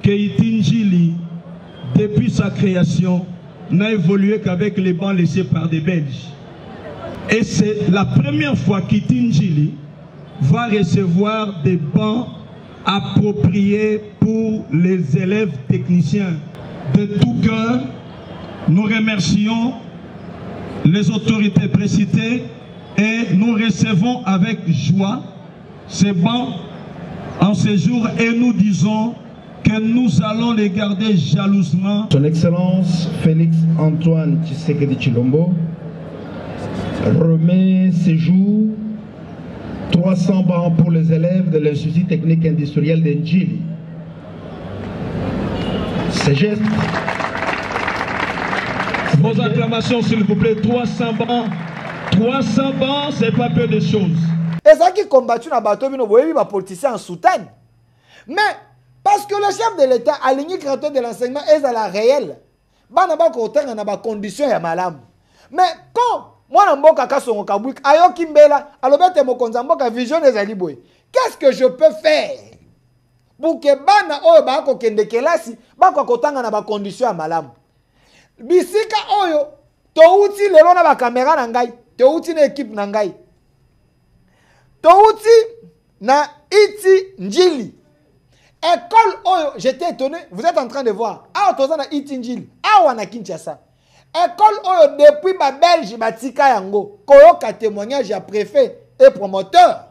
que Itinjili, depuis sa création, n'a évolué qu'avec les bancs laissés par des Belges. Et c'est la première fois qu'Itinjili va recevoir des bancs appropriés pour les élèves techniciens. De tout cœur, nous remercions les autorités précitées et nous recevons avec joie ces bancs en ce jour et nous disons que nous allons les garder jalousement. Son Excellence Félix Antoine Tshisekedi Tshilombo remet ces jours 300 bancs pour les élèves de l'Institut technique industriel d'Ndjili. Ces gestes. Vos acclamations s'il vous plaît, 300 bancs. 300 bancs, c'est pas peu de choses. Et ça qui combattu dans bateau, nous voyons les politiciens en soutane. Mais parce que le chef de l'État a ligné créateur de l'enseignement est à la réelle. Bah n'a pas côté n'a pas condition ya malam. Mais quand moi na mboka kasongo kabwik ayo kimbela alobete mo konzamboka vision des aliboy. Qu'est-ce que je peux faire pour que bana oyo ba ko kende kelasi ba ko kotanga na ba condition ya malam. Bisika oyo to uti lelo na ba caméra na ngai, to uti na équipe na ngai. To uti na iti njili. École oyo, j'étais étonné, vous êtes en train de voir. Ah, tozana iti njili. Ah, wana Kinshasa. École oyo depuis ma Belge batika yango. Koyoka témoignage ya préfet et promoteur.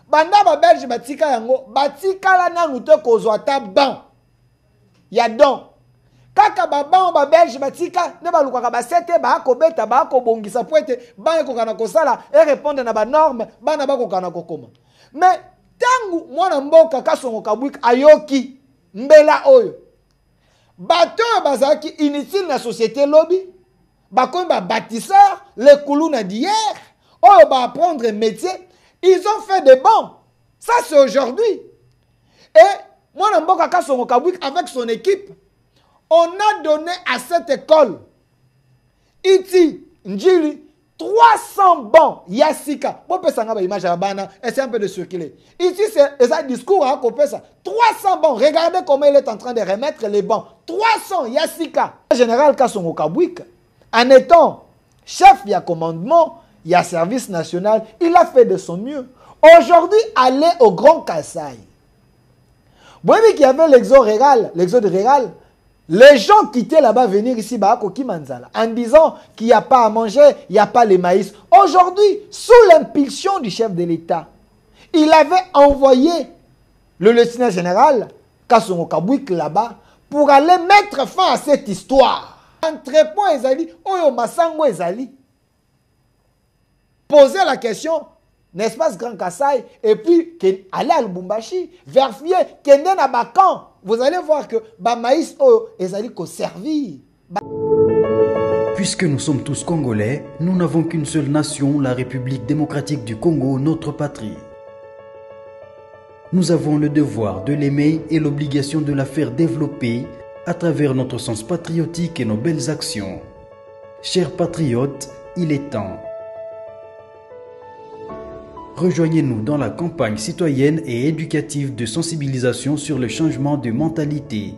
Banda ba Belge batika yango, batika la nanu te kozwa ta ban. Ya don. Kaka ba ban ba Belge batika ne ba lukaka ba sete ba ko beta ba ko bongisa poete ba ko kana ko sala et répondre na ba norme ba na ba ko kana ko koma. Mais tangu mwana mboka kasongo kabwik ayoki mbela oyo bato bazaki inutile na société lobby bakomi ba bâtisseur les koulouna d'hier oyo ba apprendre métier ils ont fait des bons ça c'est aujourd'hui et mwana mboka kasongo kabwik avec son équipe on a donné à cette école iti njili 300 bons Yassika. Bon, peut s'en image à Bana, essayer un peu de circuler. Ici, c'est un discours à couper ça. 300 bons. Regardez comment il est en train de remettre les bons. 300 Yassika. Le général Kassongo Kabwik, en étant chef, il y a commandement, il y a service national, il a fait de son mieux. Aujourd'hui, aller au Grand Kassai. Vous voyez qu'il y avait l'exode rural. Les gens quittaient là-bas venir ici en disant qu'il n'y a pas à manger, il n'y a pas les maïs. Aujourd'hui, sous l'impulsion du chef de l'État, il avait envoyé le lieutenant général Kassongo Kabwik là-bas pour aller mettre fin à cette histoire. Entrepôt Ezali, Oyo Masango Ezali. Poser la question, n'est-ce pas ce Grand Kassai, et puis aller à Lubumbashi, vérifier qu'il y a un bacan. Vous allez voir que Bamaïs est allé servir. Puisque nous sommes tous Congolais, nous n'avons qu'une seule nation, la République démocratique du Congo, notre patrie. Nous avons le devoir de l'aimer et l'obligation de la faire développer à travers notre sens patriotique et nos belles actions. Chers patriotes, il est temps. Rejoignez-nous dans la campagne citoyenne et éducative de sensibilisation sur le changement de mentalité.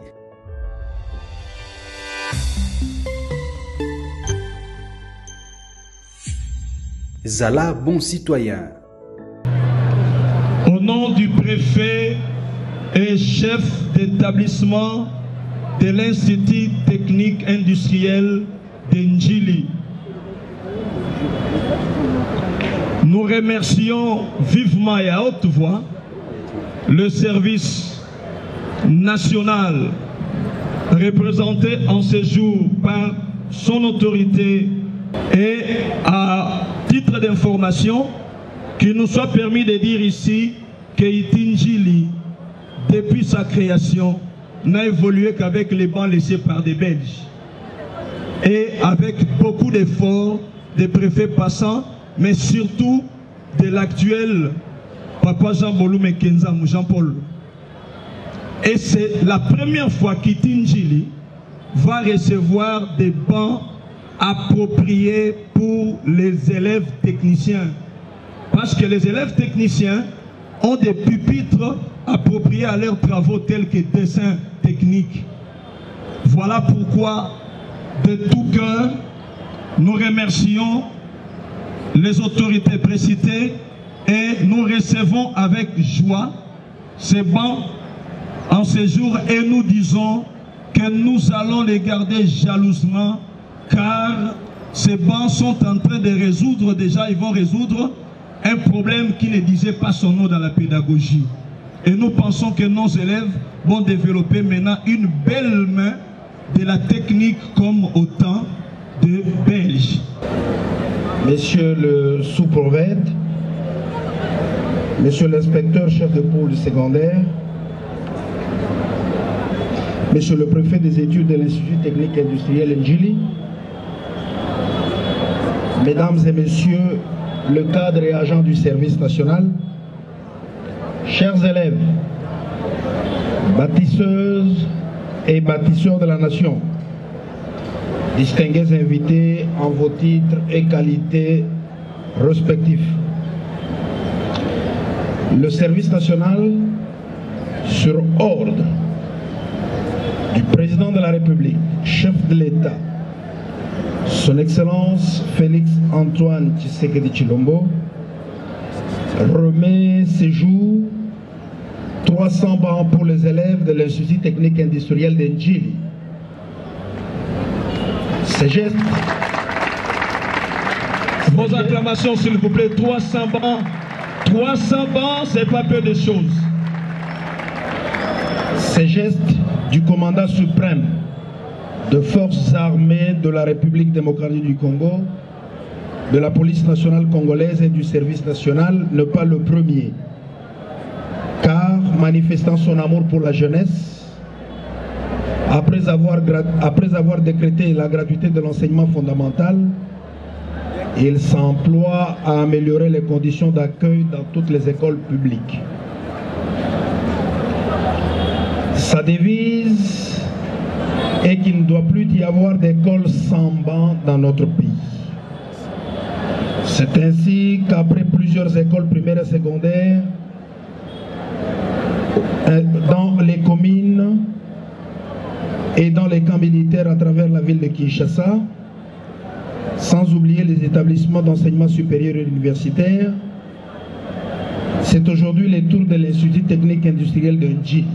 Zala bon citoyen. Au nom du préfet et chef d'établissement de l'Institut technique industriel d'Ndjili, nous remercions vivement et à haute voix le service national représenté en ce jour par son autorité et à titre d'information qu'il nous soit permis de dire ici que Itinjili, depuis sa création, n'a évolué qu'avec les bancs laissés par des Belges et avec beaucoup d'efforts des préfets passants, mais surtout de l'actuel Papa Jean Bolume Kenza Jean-Paul. Et c'est la première fois qu'Itinjili va recevoir des bancs appropriés pour les élèves techniciens. Parce que les élèves techniciens ont des pupitres appropriés à leurs travaux tels que dessin technique. technique. Voilà pourquoi, de tout cœur, nous remercions les autorités précitées et nous recevons avec joie ces bancs en ce jour et nous disons que nous allons les garder jalousement car ces bancs sont en train de résoudre, déjà ils vont résoudre un problème qui ne disait pas son nom dans la pédagogie. Et nous pensons que nos élèves vont développer maintenant une belle main de la technique comme au temps de Belge. Monsieur le sous-prophète, monsieur l'inspecteur chef de pôle secondaire, monsieur le préfet des études de l'Institut technique industriel Njili, mesdames et messieurs, le cadre et agent du service national, chers élèves, bâtisseuses et bâtisseurs de la nation, distingués invités en vos titres et qualités respectifs. Le service national, sur ordre du président de la République, chef de l'État, son Excellence Félix Antoine Tshisekedi Tshilombo, remet ces jours 300 bancs pour les élèves de l'Institut technique industriel de Njili. Ces gestes... Vos acclamations s'il vous plaît, 300 bancs. 300 bancs, c'est pas peu de choses. Ces gestes du commandant suprême de forces armées de la République démocratique du Congo, de la police nationale congolaise et du service national n'est pas le premier. Car, manifestant son amour pour la jeunesse, après avoir décrété la gratuité de l'enseignement fondamental, il s'emploie à améliorer les conditions d'accueil dans toutes les écoles publiques. Sa devise est qu'il ne doit plus y avoir d'école sans banc dans notre pays. C'est ainsi qu'après plusieurs écoles primaires et secondaires, dans les communes et dans les camps militaires à travers la ville de Kinshasa, sans oublier les établissements d'enseignement supérieur et universitaire, c'est aujourd'hui le tour de l'Institut technique industriel de Njili.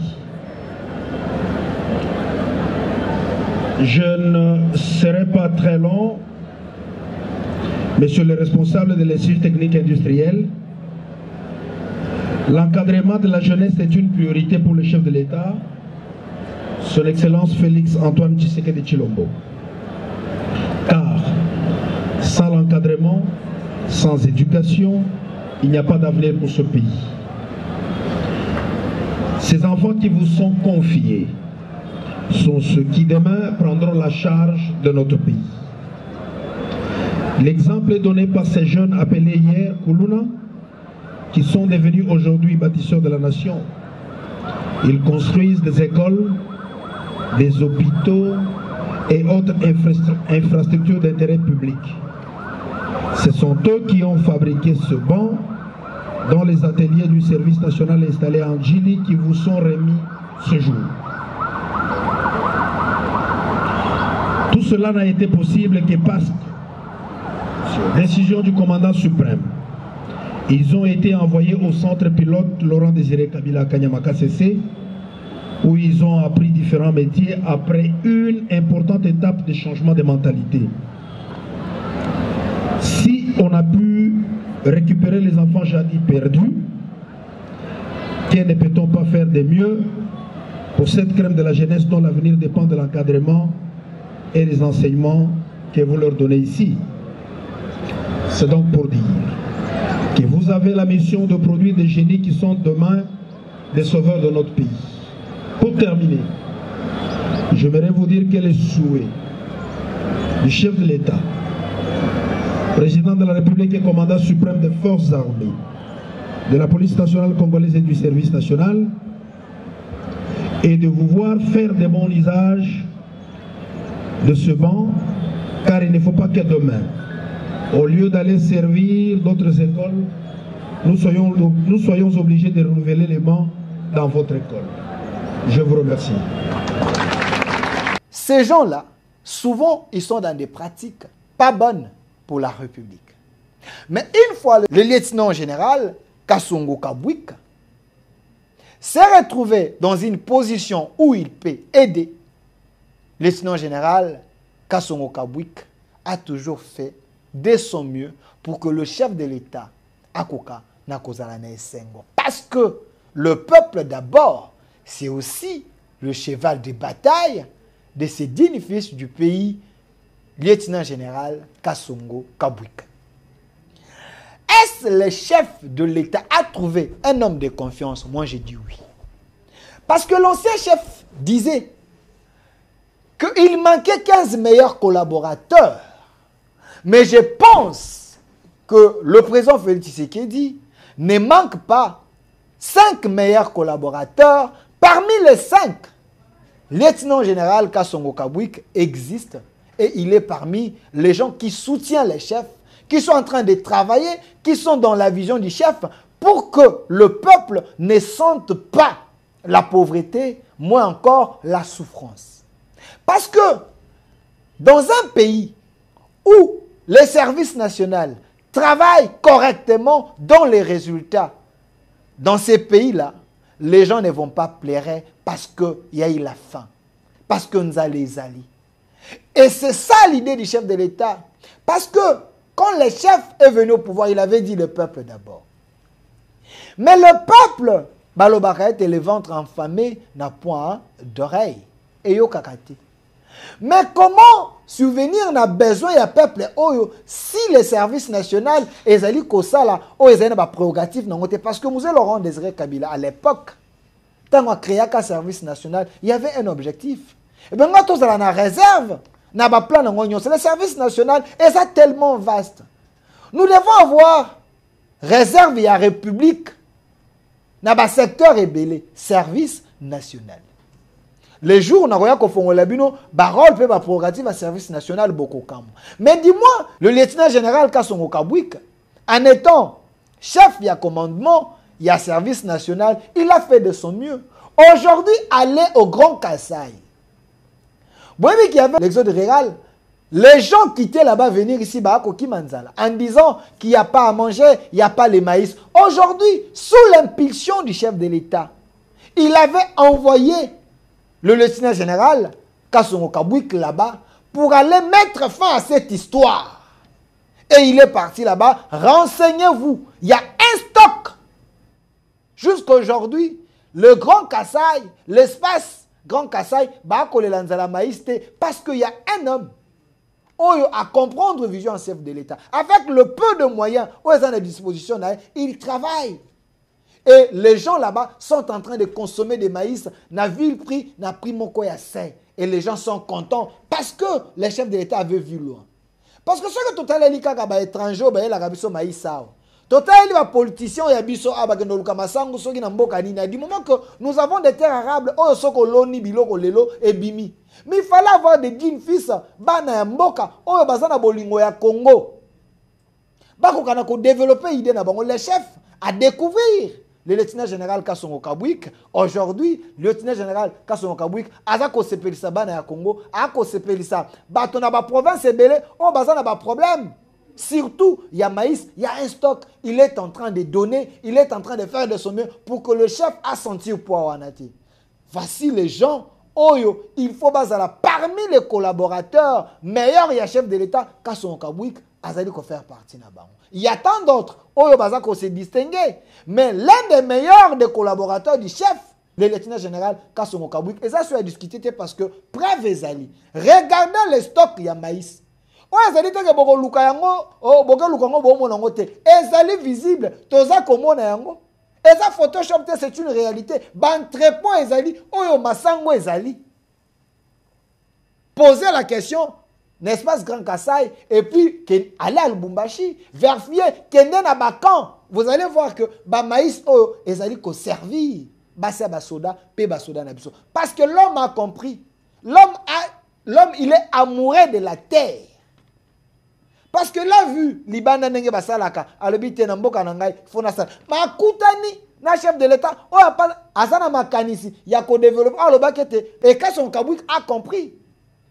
Je ne serai pas très long, monsieur le responsable de l'Institut technique industriel. L'encadrement de la jeunesse est une priorité pour le chef de l'État, son Excellence Félix Antoine Tshisekedi Tshilombo. Car sans l'encadrement, sans éducation, il n'y a pas d'avenir pour ce pays. Ces enfants qui vous sont confiés sont ceux qui demain prendront la charge de notre pays. L'exemple est donné par ces jeunes appelés hier Kuluna, qui sont devenus aujourd'hui bâtisseurs de la nation. Ils construisent des écoles, des hôpitaux et autres infrastructures d'intérêt public. Ce sont eux qui ont fabriqué ce banc dans les ateliers du service national installé en Njili qui vous sont remis ce jour. Tout cela n'a été possible que parce que, sur décision du commandant suprême, ils ont été envoyés au centre pilote Laurent Désiré Kabila Kanyamaka CC, où ils ont appris différents métiers après une importante étape de changement de mentalité. Si on a pu récupérer les enfants jadis perdus, que ne peut-on pas faire de mieux pour cette crème de la jeunesse dont l'avenir dépend de l'encadrement et des enseignements que vous leur donnez ici? C'est donc pour dire que vous avez la mission de produire des génies qui sont demain des sauveurs de notre pays. Pour terminer, j'aimerais vous dire que les souhaits du chef de l'État, président de la République et commandant suprême des forces armées, de la police nationale congolaise et du service national, est de vous voir faire de bons usages de ce banc, car il ne faut pas que demain, au lieu d'aller servir d'autres écoles, nous soyons obligés de renouveler les bancs dans votre école. Je vous remercie. ces gens-là, souvent, ils sont dans des pratiques pas bonnes pour la République. Mais une fois le lieutenant général Kasongo Kabwik s'est retrouvé dans une position où il peut aider, le lieutenant général Kasongo Kabwik a toujours fait de son mieux pour que le chef de l'État, Akoka, Nakozala Sengo. Parce que le peuple d'abord, c'est aussi le cheval de bataille de ces dignes fils du pays, lieutenant général Kasongo Kabwik. Est-ce le chef de l'État a trouvé un homme de confiance? Moi, j'ai dit oui. Parce que l'ancien chef disait qu'il manquait 15 meilleurs collaborateurs. Mais je pense que le président Félix Tshisekedi ne manque pas 5 meilleurs collaborateurs. Parmi les 5, lieutenant général Kasongo Kabwik existe et il est parmi les gens qui soutiennent les chefs, qui sont en train de travailler, qui sont dans la vision du chef pour que le peuple ne sente pas la pauvreté, moins encore la souffrance. Parce que dans un pays où les services nationaux travaillent correctement dans les résultats, dans ces pays-là, les gens ne vont pas pleurer parce qu'il y a eu la faim, parce que nous allons les allier. Et c'est ça l'idée du chef de l'État. Parce que quand le chef est venu au pouvoir, il avait dit le peuple d'abord. Mais le peuple, Balobakaet et le ventre enflammé n'a point d'oreille. Et yo kakati. Mais comment souvenir n'a besoin d'un peuple si les services nationaux et les Kosala ont des prérogatives parce que Moussé Laurent Désiré Kabila à l'époque, quand on a créé un service national, il y avait un objectif. Et bien quand on a la réserve, n'a pas plan c'est le service national et ça tellement vaste. Nous devons avoir réserve et république, n'a pas secteur ébélé, service national. Les jours où on a parole peut prérogative à service national beaucoup. Mais dis-moi, le lieutenant général Kasongo Kabwik, en étant chef du commandement, il y a service national, il a fait de son mieux. Aujourd'hui, aller au Grand Kasaï. Vous voyez qu'il y avait l'exode rural. Les gens quittaient là-bas venir ici en disant qu'il n'y a pas à manger, il n'y a pas les maïs. Aujourd'hui, sous l'impulsion du chef de l'État, il avait envoyé le lieutenant général Kasongo Kabwik là-bas pour aller mettre fin à cette histoire. Et il est parti là-bas. Renseignez-vous, il y a un stock. Jusqu'aujourd'hui, le Grand Kasaï, l'espace Grand Kasaï, parce qu'il y a un homme à comprendre vision en chef de l'État. Avec le peu de moyens où ils ont à disposition, il travaille. Et les gens là-bas sont en train de consommer des maïs. Na ville prix, na prix mon koya sain. Et les gens sont contents parce que les chefs de l'État avaient vu loin. Parce que ce que tout à l'heure, les étrangers, il y a des maïs. Tout à l'heure, les politiciens, il y a des du moment que nous avons des terres arables, et bimi. Mais il fallait avoir des dignes fils, bana mboka, bazana bolingo ya Congo. Bakokana ko développer idée na bango les chefs à découvrir. Le lieutenant général Kasongo Kabwik, aujourd'hui, le lieutenant général Kasongo Kabwik, azako sepelisa bana ya Congo, ako sepelisa batona ba province ebele, bazana ba problème. Surtout, il y a maïs, il y a un stock, il est en train de donner, il est en train de faire de son mieux pour que le chef a senti au poids wanati. Voici les gens, il faut bazala parmi les collaborateurs meilleurs, il y a chef de l'État, Kasongo Kabwik, azali ko faire partie na bango. Il y a tant d'autres, bazako se distinguer, mais l'un des meilleurs des collaborateurs du chef, le lieutenant général Kasongo Kabwik, et ça se a discuté parce que preuve ezali. Regardez les stocks, il y a maïs. Ezali te ke boko luka yango, boko luka yango bo monango te. Ezali visible, toza komona yango. Eza Photoshop te, c'est une réalité. Bantrepon ezali, oyo masango ezali. Posez la question, n'est-ce pas, Grand Kasaï, et puis aller à Lubumbashi, vérifier kende na bakan. Vous allez voir que ba maïs oyo ezali ko servir basa basoda pe basoda na biso. Parce que l'homme a compris. L'homme il est amoureux de la terre. Parce que là, vu, Libana nenge basalaka, alobite na mboka na ngai, fona sa. Ma kutani na chef de l'État, azana makanisi, ya ko développer, alobakete, et Kasongo Kabwik a compris.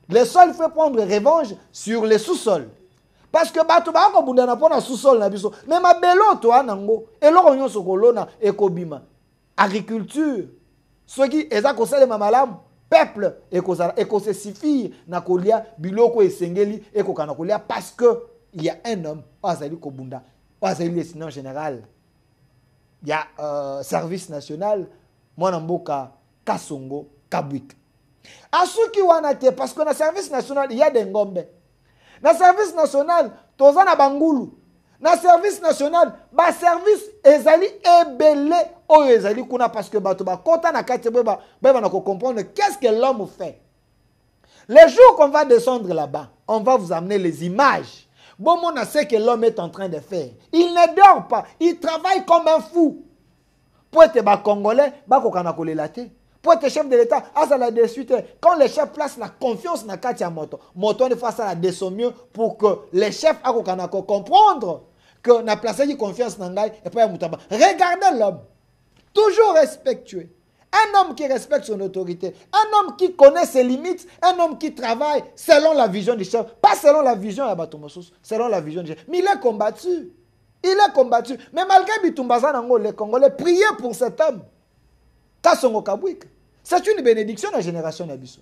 Les sols, il faut prendre revanche sur les sous-sols. Parce que bato ba ko bunda na pona sous-sol na biso. Mais ma belo to anango eloko nyonso kolona ekobima. Agriculture. Ceux qui eza ko sala malamu peuple ekose suffire na kolia biloko esengeli ekokana kolia parce que il y a un homme azali ko bunda. Azali le sinon général. Il y a service national mwana mboka Kasongo Kabwika. Asuki wana te parce que na service national il y a des ngombe. Na service national toza na bangulu. Na service national ba service ezali ebele o ezali kuna parce que bato ba kota na kati ba na ko comprendre qu'est-ce que l'homme fait. Les jours qu'on va descendre là-bas, on va vous amener les images. Bon on a ce que l'homme est en train de faire. Il ne dort pas, il travaille comme un fou. Pour être ba congolais, ba ko kana ko lelate. Pour être chef de l'État, à la suite, quand les chefs placent la confiance dans Katia Moto, Moto ne fasse la descend mieux pour que les chefs comprendre que n'a placé la confiance dans Ngai et pas Moutaba. Regardez l'homme, toujours respectueux. Un homme qui respecte son autorité, un homme qui connaît ses limites, un homme qui travaille selon la vision du chef, pas selon la vision de Batomosos, selon la vision du chef. Mais il est combattu. Il est combattu. Mais malgré Bitumbaza Nango, les Congolais priez pour cet homme. Kasongo Kabwika. C'est une bénédiction de la génération d'Abisso.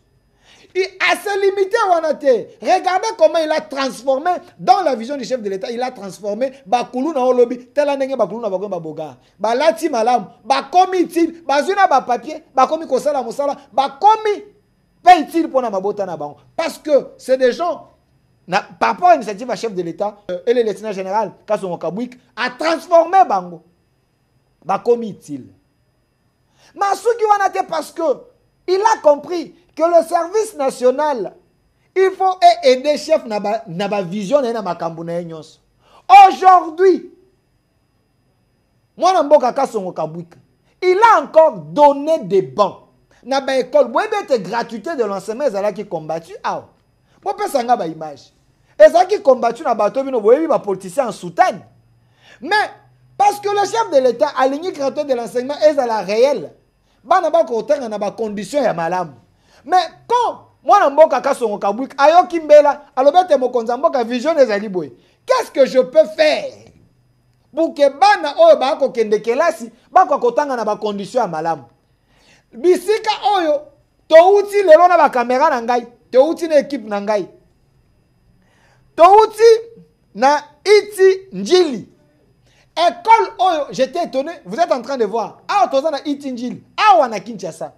Il a se limité à Wanate. Regardez comment il a transformé, dans la vision du chef de l'État, il a transformé Bakoulou na Olobi, tel anenge Bakoulou na Bakoulou Baboga. Balati malam, Bakomi til, Bazuna ba papier, Bakomi kosala mosala, Bakomi paye til pour na mabota na bango. Parce que c'est des gens, par rapport à l'initiative à chef de l'État, et le lieutenant général, Kasongo Kabwika, a transformé Bango. Bakomi til. Masuki Wanate parce que il a compris que le service national, il faut aider chef na vision na makambu na nyonso. Aujourd'hui, Mwana Mboka Kasongo Kabwika, il a encore donné des bancs na ba école. Vous avez gratuité de l'enseignement ezala qui combattu ah. Bo pesa nga ba image. Ezala qui combattu na bato bino boyebi ba politicien en soutane. Mais parce que le chef de l'État a aligné gratuité de l'enseignement ezala réel. Bana ba ko tenga na ba condition ya malamu. Mais quand Mwana Mboka Kasongo Kabwika ayoki mbela alobete mokonza mboka vision ezali boye. Qu'est-ce que je peux faire pour que bana oyo ba ko kende kelasi ba ko kotanga na ba condition ya malamu. Bisika oyo touti lelo na ba caméra na ngai, touti na équipe na ngai. Touti na iti njili. École oyo, j'étais étonné, vous êtes en train de voir. Ah, tozana itinjili. Ah, wana Kinshasa.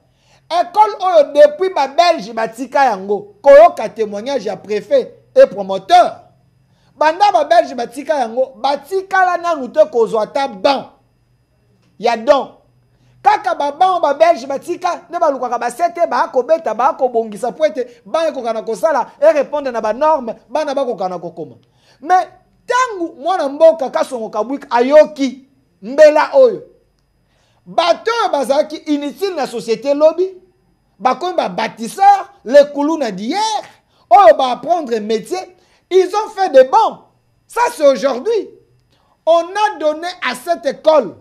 École oyo depuis ba Belge batika yango. Koyoka témoignage ya préfet et promoteur. Banda ba Belge batika yango, batika la nanu te kozwa ta ban. Ya don. Kaka ba ban ba Belge batika ne ba lukaka ba sete ba ko beta ba ko bongisa poete ba ko kana ko sala et répondre na ba norme, ba na ba ko kana ko koma. Mais tangu Mwana Mboka Kasongo Kabwika ayoki mbela oyo bato bazaki inutile na société lobby bakomi ba bâtisseur les kuluna d'hier oyo ba apprendre métier, ils ont fait des bons. Ça c'est aujourd'hui. On a donné à cette école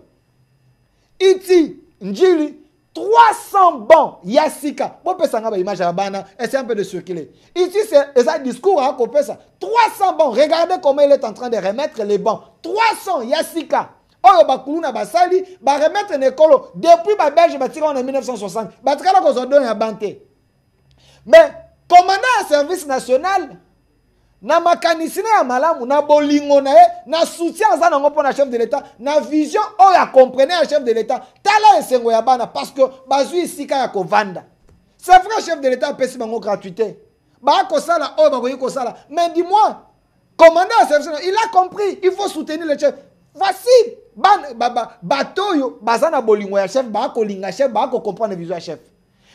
iti njili 300 bons Yassika. Bon, peut s'en image à Bana, essayer un peu de circuler. Ici, c'est un discours à couper ça. 300 bons. Regardez comment il est en train de remettre les bons. 300 Yassika. Oh, Bakuluna Basali, va remettre une école depuis la Belge, en 1960. Batkala Kozodon a banté. Mais, commandant un service national, na makanisine ya malamu na bolingo na na soutien za nango pona chef de l'État na vision o ya comprenez un chef de l'État tala esengo ya bana parce que bazui sika ya kovanda. C'est vrai chef de l'État pesi bango gratuité ba ko sala o ba ko sala mais dis-moi commandant un service il a compris il faut soutenir le chef. Voici bato yo bazana bolingo ya chef ba ko linga chef ba ko comprendre vision ya chef.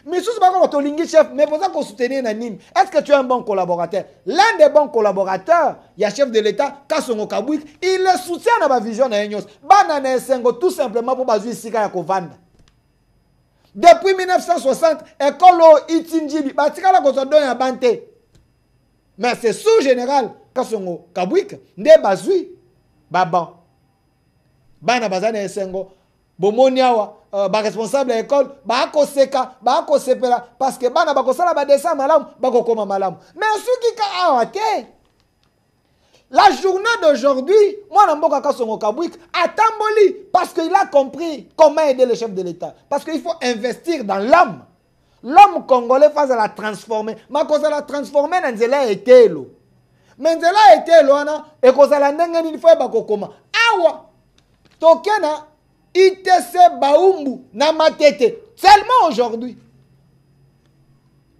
Mais si tu es chef, mais pour ça qu'on soutenir Nanim, est-ce que tu es un bon collaborateur? L'un des bons collaborateurs, il y a chef de l'État, Kasongo Kabwika, il le soutient dans ma vision. Tout simplement pour baser ici à Kovanda. Depuis 1960, école Itinjili, Batikala Kozodon a banté. Mais c'est sous-général Kasongo Kabwika, ne bazui, baban. Bana bazana esengo. bomoni awa ba responsable ya école bakoseka bakosepela parce que bana bakosala ba dessin malamu bakokoma malamu mais soki ka awa te. La journée d'aujourd'hui, moi, Namboka Kasongo Kabwik, attamboli parce qu'il a compris comment aider le chef de l'État. Parce qu'il faut investir dans l'homme. L'homme congolais face à la transformer. Mais quand ça la transformer, Nzela était là. Mais Nzela était là, et quand ça la n'engue ni fois bakokoma. Awa, tokena, ITC Baumbu, Namatete. Seulement aujourd'hui.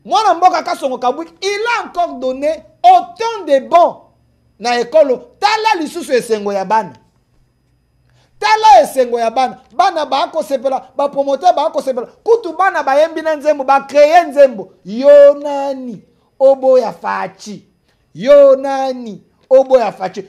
Moi, Namboka Kasongo Kabwik, il a encore donné autant de bons. Na ekolo tala lisusu esengo ya bana tala esengo ya bana bana bako sepela ba promoteur bako sepela kutu bana bayembi na nzembo ba créer nzembo yo nani obo ya fachi yo nani obo ya fachi.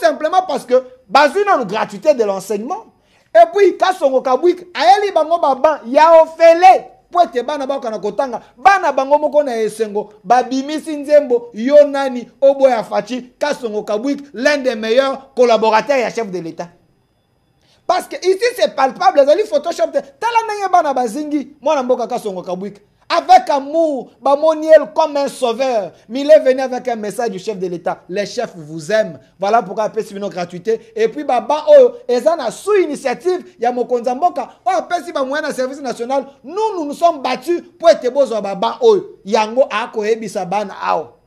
Simplement parce que basu na gratuité de l'enseignement et puis Kasongo Kabwik ayeli bango baba ya ofele poete bana bako na kotanga bana bango moko na esengo babimisi nzembo yo nani obo ya fachi Kasongo Kabwik l'un des meilleurs collaborateurs et chef de l'État. Parce que ici c'est palpable, les Photoshop tala nanye bana bazingi mwana mboka Kasongo Kabwik avec amour, Bamoniel comme un sauveur. Mais il est venu avec un message du chef de l'État. Les chefs vous aiment. Voilà pourquoi il y a une gratuité. Et puis, Baba, ils ont sous initiative. Il y a Mokonza Mboka. Si moyen de service national, nous nous sommes battus pour être beaux. Baba, Yango Ako Ebisa Bana Ao.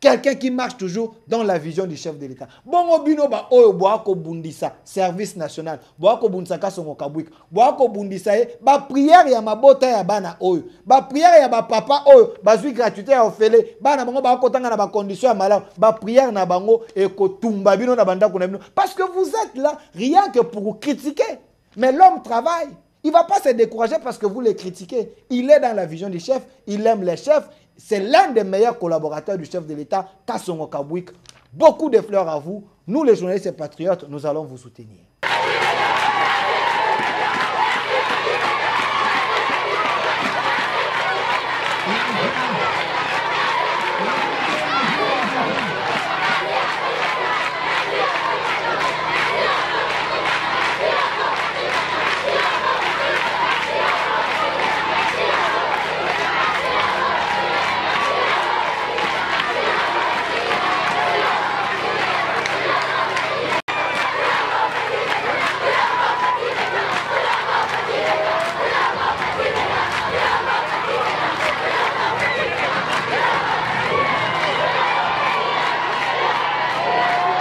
Quelqu'un qui marche toujours dans la vision du chef de l'État. Bongo bino ba oyo boako bundisa service national. Boako bundisa Kasongo Kabwik. Boako bundisa ba prière ya mabota ya bana oyo. Ba prière ya ba papa oyo. Ba zui gratuité ya ofele. Bana bango ba kotanga na ba condition ya malamu. Ba prière na bango ekotumba bino na banda kuna bino. Parce que vous êtes là rien que pour vous critiquer. Mais l'homme travaille. Il ne va pas se décourager parce que vous les critiquez. Il est dans la vision du chef. Il aime les chefs. C'est l'un des meilleurs collaborateurs du chef de l'État, Kasongo Kabwik. Beaucoup de fleurs à vous. Nous, les journalistes et patriotes, nous allons vous soutenir.